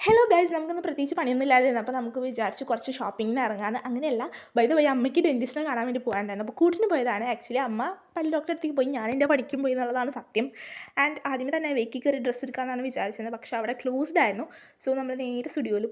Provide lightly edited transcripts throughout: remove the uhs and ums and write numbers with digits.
Hello guys, നമുക്കൊന്ന് പ്രത്യേകിച്ച് പണിയൊന്നും ഇല്ലാതിരുന്നു. അപ്പോൾ നമുക്ക് വിചാരിച്ചു കുറച്ച് ഷോപ്പിങ്ങിന് ഇറങ്ങാമെന്ന്. അങ്ങനെയല്ല, ബൈ ദ വേ അമ്മയ്ക്ക് ഡെൻറ്റിസ്റ്റിനെ കാണാൻ വേണ്ടി പോകാനുണ്ടായിരുന്നു. അപ്പോൾ കൂട്ടിന് പോയതാണ്. ആക്ച്വലി അമ്മ പല്ല് ഡോക്ടറെ അടുത്തേക്ക് പോയി, ഞാൻ എൻ്റെ പഠിക്കും പോയി എന്നുള്ളതാണ് സത്യം. ആൻഡ് ആദ്യമേ തന്നെ വെക്കി കയറി ഡ്രസ്സ് എടുക്കാമെന്നാണ് വിചാരിച്ചത്. പക്ഷേ അവിടെ ക്ലോസ്ഡ് ആയിരുന്നു. സോ നമ്മൾ നേരെ സ്റ്റുഡിയോയിൽ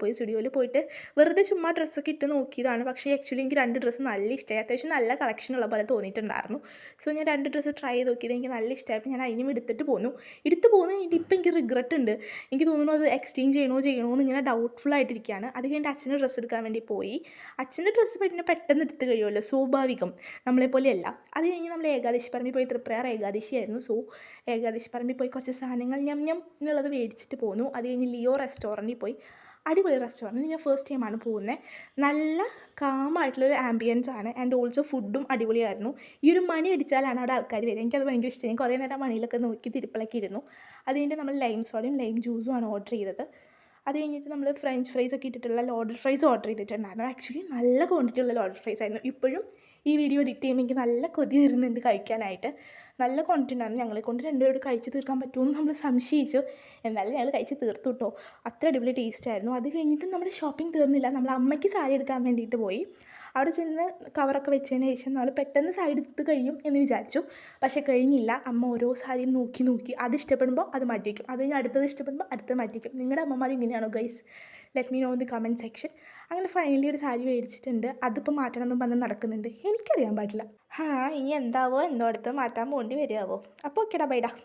പോയിട്ട് വെറുതെ ചുമ്മാ ഡ്രസ്സൊക്കെ ഇട്ട് നോക്കിയതാണ്. പക്ഷേ ആക്ച്വലി എനിക്ക് 2 ഡ്രസ്സ് നല്ല ഇഷ്ടമായി. അത്യാവശ്യം നല്ല കളക്ഷൻ ഉള്ള പോലെ തോന്നിയിട്ടുണ്ടായിരുന്നു. സോ ഞാൻ 2 ഡ്രസ്സ് ട്രൈ ചെയ്ത് നോക്കിയത് എനിക്ക് നല്ല ഇഷ്ടമായപ്പോൾ ഞാൻ അതിനും എടുത്തിട്ട് പോന്നു കഴിഞ്ഞിട്ട് ഇപ്പം എനിക്ക് റിഗ്രറ്റ് ഉണ്ട്. എനിക്ക് തോന്നുന്നു അത് എക്സ്ചേഞ്ച് ചെയ്യണോ എന്ന് ഇങ്ങനെ ഡൗട്ട്ഫുൾ ആയിട്ടിരിക്കുകയാണ്. അത് കഴിഞ്ഞിട്ട് അച്ഛൻ്റെ ഡ്രസ്സ് എടുക്കാൻ വേണ്ടി പോയി. അച്ഛൻ്റെ ഡ്രസ്സ് പിന്നെ പെട്ടെന്ന് എടുത്ത് കഴിയുമല്ലോ, സ്വാഭാവികം, നമ്മളെപ്പോലെയല്ല. അത് കഴിഞ്ഞ് നമ്മൾ ഏകാദശി പറമ്പിൽ പോയി, തൃപ്രയാർ ഏകാദശിയായിരുന്നു. സോ ഏകാദശി പറമ്പിൽ പോയി കുറച്ച് സാധനങ്ങൾ ഞം എന്നുള്ളത് മേടിച്ചിട്ട് പോന്നു. അത് കഴിഞ്ഞ് ലിയോ റെസ്റ്റോറൻറ്റിൽ പോയി. അടിപൊളി റെസ്റ്റോറൻറ്റ്, ഞാൻ ഫസ്റ്റ് ടൈമാണ് പോകുന്നത്. നല്ല കാമായിട്ടുള്ളൊരു ആംബിയൻസ് ആണ്. ആൻഡ് ഓൾസോ ഫുഡും അടിപൊളിയായിരുന്നു. ഈ ഒരു മണി അടിച്ചാലാണ് അവിടെ ആൾക്കാർ വരിക. എനിക്കത് ഭയങ്കര ഇഷ്ടമായി. ഞാൻ കുറേ നേരം മണിയിലൊക്കെ നോക്കി തിരുപ്പലൊക്കെ ഇരുന്നു. അത് കഴിഞ്ഞിട്ട് നമ്മൾ ലൈം സോഡയും ലൈം ജ്യൂസും ആണ് ഓർഡർ ചെയ്തത്. അത് കഴിഞ്ഞിട്ട് നമ്മൾ ഫ്രഞ്ച് ഫ്രൈസ് ഒക്കെ ഇട്ടിട്ടുള്ള ലോഡഡ് ഫ്രൈസ് ഓർഡർ ചെയ്തിട്ടുണ്ടായിരുന്നു. ആക്ച്വലി നല്ല ക്വാണ്ടിറ്റി ഉള്ള ലോഡഡ് ഫ്രൈസ് ആയിരുന്നു. ഇപ്പോഴും ഈ വീഡിയോ എഡിറ്റ് ചെയ്യുമ്പോൾ എനിക്ക് നല്ല കൊതി വരുന്നുണ്ട് കഴിക്കാനായിട്ട്. നല്ല ക്വാണ്ടിറ്റി ഉണ്ടായിരുന്നു. ഞങ്ങളെ കൊണ്ട് രണ്ടുപേരോട് കഴിച്ച് തീർക്കാൻ പറ്റുമെന്ന് നമ്മൾ സംശയിച്ചു. എന്നാലും ഞങ്ങൾ കഴിച്ച് തീർത്തു കേട്ടോ. അത്ര അടിപൊളി ടേസ്റ്റ് ആയിരുന്നു. അത് കഴിഞ്ഞിട്ട് നമ്മുടെ ഷോപ്പിംഗ് തീർന്നില്ല. നമ്മൾ അമ്മയ്ക്ക് സാരി എടുക്കാൻ വേണ്ടിയിട്ട് പോയി. അവിടെ ചെന്ന് കവറൊക്കെ വെച്ചതിന് ശേഷം നമ്മൾ പെട്ടെന്ന് സാരി എടുത്ത് കഴിയും എന്ന് വിചാരിച്ചു. പക്ഷേ കഴിഞ്ഞില്ല. അമ്മ ഓരോ സാരിയും നോക്കി അത് ഇഷ്ടപ്പെടുമ്പോൾ അത് മാറ്റി വയ്ക്കും. അത് കഴിഞ്ഞ് അടുത്തത് ഇഷ്ടപ്പെടുമ്പോൾ അടുത്തത് മാറ്റി വയ്ക്കും. നിങ്ങളുടെ അമ്മമാർ ഇങ്ങനെയാണോ guys? Let me know in the comment section. അങ്ങനെ ഫൈനലി ഒരു സാരി മേടിച്ചിട്ടുണ്ട്. അതിപ്പോൾ മാറ്റണമെന്നും പറഞ്ഞ് നടക്കുന്നുണ്ട്. എനിക്കറിയാൻ പാടില്ല. ഇനി എന്താവോ എന്തോ അടുത്ത് മാറ്റാൻ പോകേണ്ടി വരുമാവോ. അപ്പോൾ ഓക്കെടാ, ബൈഡാ.